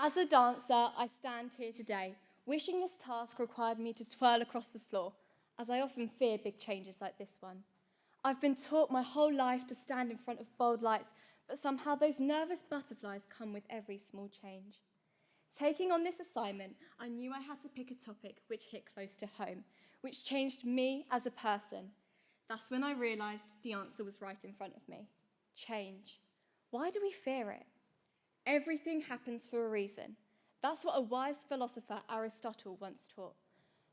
As a dancer, I stand here today, wishing this task required me to twirl across the floor, as I often fear big changes like this one. I've been taught my whole life to stand in front of bold lights, but somehow those nervous butterflies come with every small change. Taking on this assignment, I knew I had to pick a topic which hit close to home, which changed me as a person. That's when I realised the answer was right in front of me. Change. Why do we fear it? Everything happens for a reason. That's what a wise philosopher, Aristotle, once taught.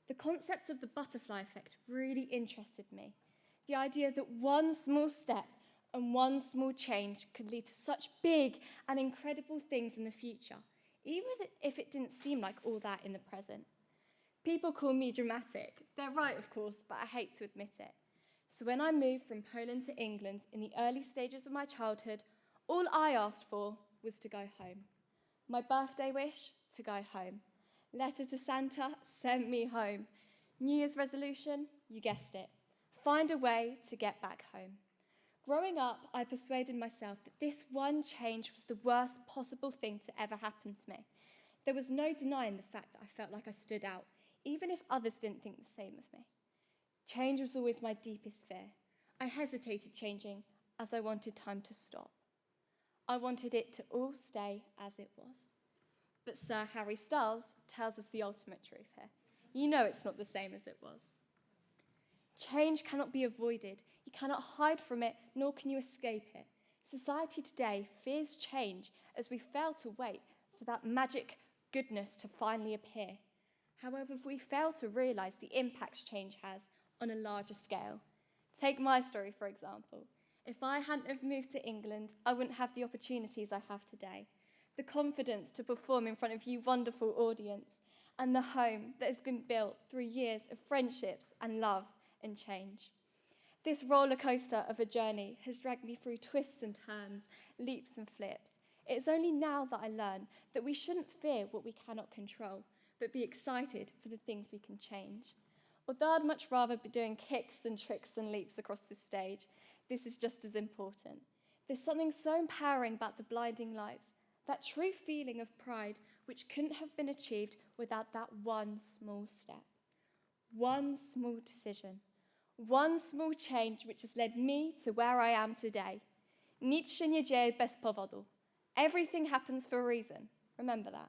The concept of the butterfly effect really interested me. The idea that one small step and one small change could lead to such big and incredible things in the future, even if it didn't seem like all that in the present. People call me dramatic. They're right, of course, but I hate to admit it. So when I moved from Poland to England in the early stages of my childhood, all I asked for was to go home. My birthday wish, to go home. Letter to Santa, send me home. New Year's resolution, you guessed it. Find a way to get back home. Growing up, I persuaded myself that this one change was the worst possible thing to ever happen to me. There was no denying the fact that I felt like I stood out, even if others didn't think the same of me. Change was always my deepest fear. I hesitated changing as I wanted time to stop. I wanted it to all stay as it was. But Sir Harry Styles tells us the ultimate truth here. You know it's not the same as it was. Change cannot be avoided. You cannot hide from it, nor can you escape it. Society today fears change as we fail to wait for that magic goodness to finally appear. However, if we fail to realise the impacts change has on a larger scale. Take my story, for example. If I hadn't have moved to England, I wouldn't have the opportunities I have today, the confidence to perform in front of you wonderful audience, and the home that has been built through years of friendships and love and change. This roller coaster of a journey has dragged me through twists and turns, leaps and flips. It's only now that I learn that we shouldn't fear what we cannot control, but be excited for the things we can change. Although I'd much rather be doing kicks and tricks and leaps across this stage, this is just as important. There's something so empowering about the blinding lights, that true feeling of pride which couldn't have been achieved without that one small step, one small decision, one small change which has led me to where I am today. Nic się nie dzieje bez powodu. Everything happens for a reason. Remember that.